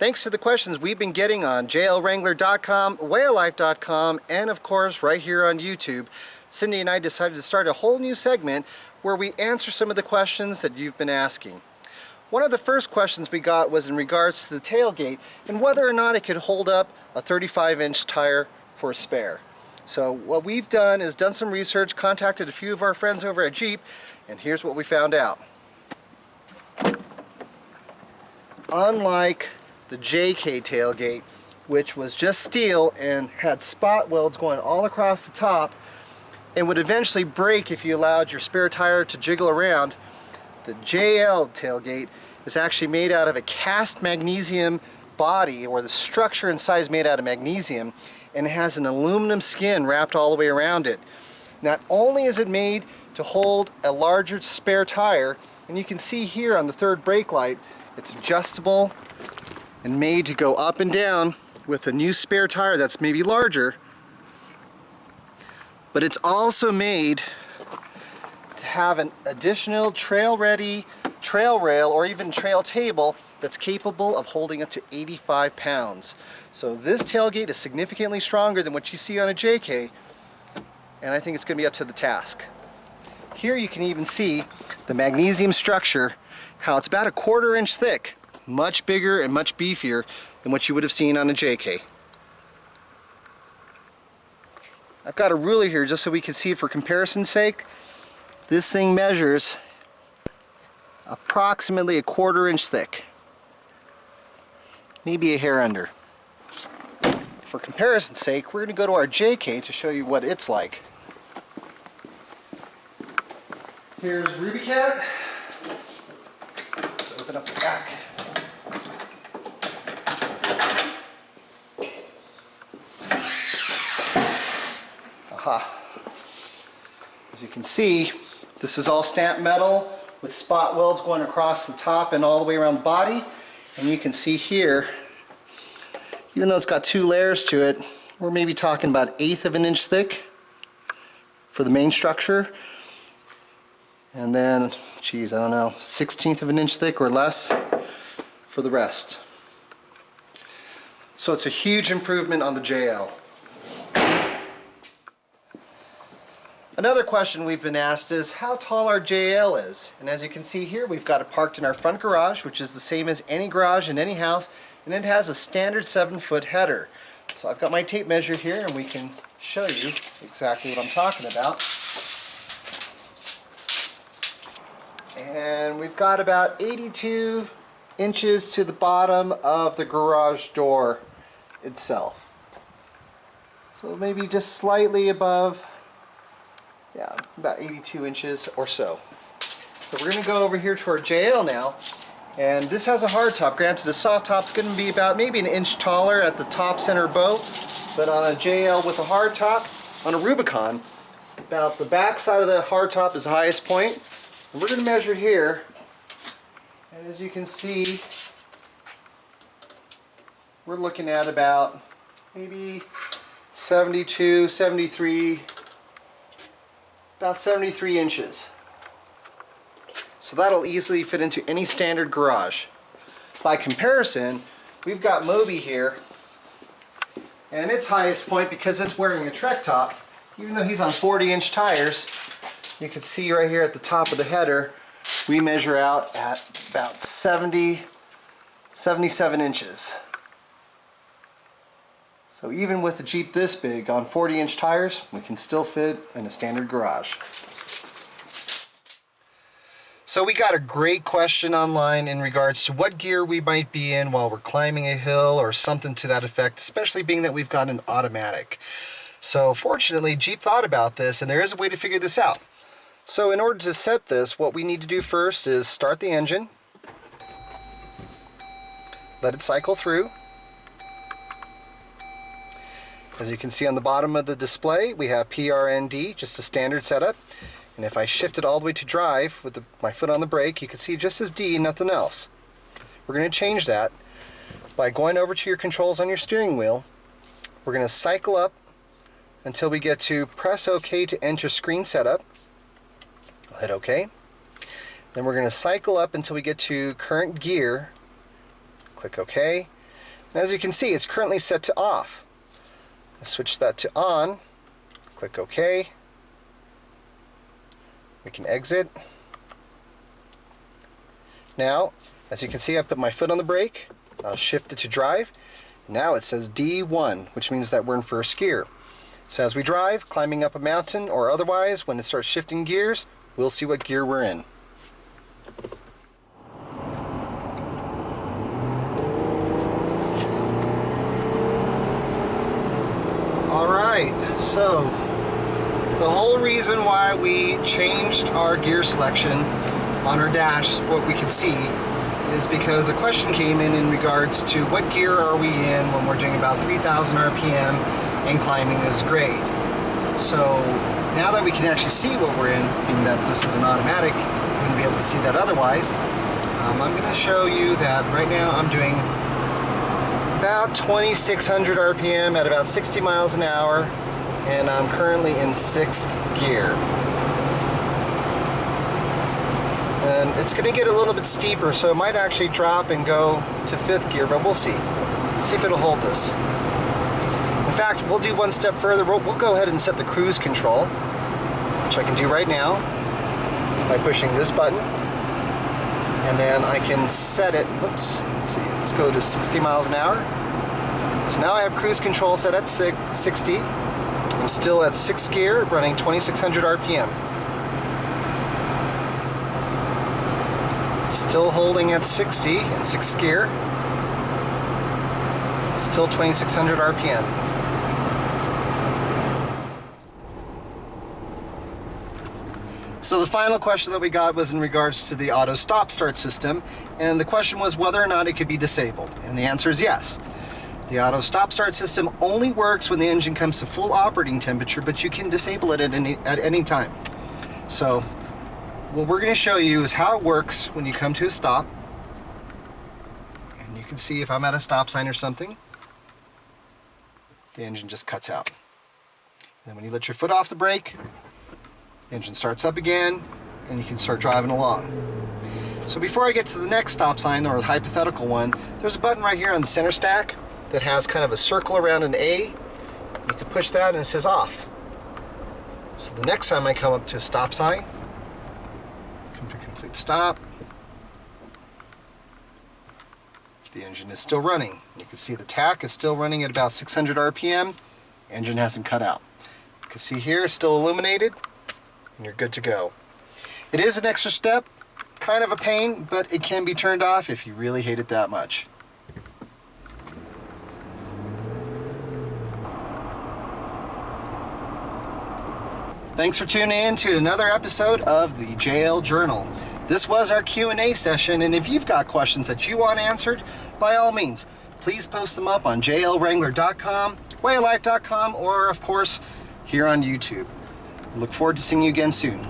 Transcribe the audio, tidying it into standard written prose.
Thanks to the questions we've been getting on JLWrangler.com, Wayalife.com, and of course right here on YouTube, Cindy and I decided to start a whole new segment where we answer some of the questions that you've been asking. One of the first questions we got was in regards to the tailgate and whether or not it could hold up a 35-inch tire for a spare. So what we've done is done some research, contacted a few of our friends over at Jeep, and here's what we found out. Unlike the JK tailgate, which was just steel and had spot welds going all across the top and would eventually break if you allowed your spare tire to jiggle around, the JL tailgate is actually made out of a cast magnesium body, or the structure inside is made out of magnesium, and it has an aluminum skin wrapped all the way around it. Not only is it made to hold a larger spare tire, and you can see here on the third brake light, it's adjustable and made to go up and down with a new spare tire that's maybe larger, but it's also made to have an additional trail-ready trail rail or even trail table that's capable of holding up to 85 pounds. So this tailgate is significantly stronger than what you see on a JK, and I think it's going to be up to the task. Here you can even see the magnesium structure, how it's about a 1/4 inch thick, much bigger and much beefier than what you would have seen on a JK. I've got a ruler here just so we can see it for comparison's sake. This thing measures approximately a 1/4 inch thick, maybe a hair under. For comparison's sake, we're going to go to our JK to show you what it's like. Here's Rubicon. Let's open up the back. As you can see, this is all stamped metal with spot welds going across the top and all the way around the body. And you can see here, even though it's got 2 layers to it, we're maybe talking about 1/8 of an inch thick for the main structure. And then, geez, I don't know, 1/16 of an inch thick or less for the rest. So it's a huge improvement on the JL. Another question we've been asked is how tall our JL is. And as you can see here, we've got it parked in our front garage, which is the same as any garage in any house, and it has a standard 7-foot header. So I've got my tape measure here and we can show you exactly what I'm talking about. And we've got about 82 inches to the bottom of the garage door itself. So maybe just slightly above, yeah, about 82 inches or so. So we're going to go over here to our JL now, and this has a hard top. Granted, the soft top's going to be about maybe an inch taller at the top center bow, but on a JL with a hard top, on a Rubicon, about the back side of the hard top is the highest point. And we're going to measure here, and as you can see, we're looking at about maybe 72, 73, about 73 inches. So that'll easily fit into any standard garage. By comparison, we've got Moby here, and its highest point, because it's wearing a Trek top, even though he's on 40-inch tires, you can see right here at the top of the header, we measure out at about 70, 77 inches. So even with a Jeep this big on 40-inch tires, we can still fit in a standard garage. So we got a great question online in regards to what gear we might be in while we're climbing a hill or something to that effect, especially being that we've got an automatic. So fortunately, Jeep thought about this, and there is a way to figure this out. So in order to set this, what we need to do first is start the engine, let it cycle through. As you can see on the bottom of the display, we have PRND, just a standard setup. And if I shift it all the way to drive with my foot on the brake, you can see it just as D, nothing else. We're going to change that by going over to your controls on your steering wheel. We're going to cycle up until we get to press OK to enter screen setup. I'll hit OK. Then we're going to cycle up until we get to current gear. Click OK. And as you can see, it's currently set to off. Let's switch that to on. Click OK. We can exit. Now, as you can see, I put my foot on the brake. I'll shift it to drive. Now it says D1, which means that we're in first gear. So as we drive, climbing up a mountain or otherwise, when it starts shifting gears, we'll see what gear we're in. Alright, so the whole reason why we changed our gear selection on our dash, what we could see, is because a question came in regards to what gear are we in when we're doing about 3,000 RPM and climbing this grade. So now that we can actually see what we're in, being that this is an automatic, we wouldn't be able to see that otherwise. I'm going to show you that right now I'm doing about 2,600 RPM at about 60 miles an hour, and I'm currently in 6th gear. And it's going to get a little bit steeper, so it might actually drop and go to 5th gear, but we'll see. Let's see if it'll hold this. In fact, we'll do one step further. We'll go ahead and set the cruise control, which I can do right now by pushing this button. And then I can set it, whoops, let's see, let's go to 60 miles an hour. So now I have cruise control set at 60. I'm still at 6th gear, running 2,600 RPM. Still holding at 60 in 6th gear. Still 2,600 RPM. So the final question that we got was in regards to the auto stop start system, and the question was whether or not it could be disabled, and the answer is yes. The auto stop start system only works when the engine comes to full operating temperature, but you can disable it at any time. So what we're going to show you is how it works when you come to a stop. And you can see if I'm at a stop sign or something, the engine just cuts out. And then when you let your foot off the brake, the engine starts up again, and you can start driving along. So before I get to the next stop sign, or the hypothetical one, there's a button right here on the center stack that has kind of a circle around an A. You can push that and it says off. So the next time I come up to a stop sign, come to complete stop, the engine is still running. You can see the tach is still running at about 600 RPM. Engine hasn't cut out. You can see here, it's still illuminated, and you're good to go. It is an extra step, kind of a pain, but it can be turned off if you really hate it that much. Thanks for tuning in to another episode of the JL Journal. This was our Q&A session, and if you've got questions that you want answered, by all means, please post them up on jlwrangler.com, wayalife.com, or of course, here on YouTube. Look forward to seeing you again soon.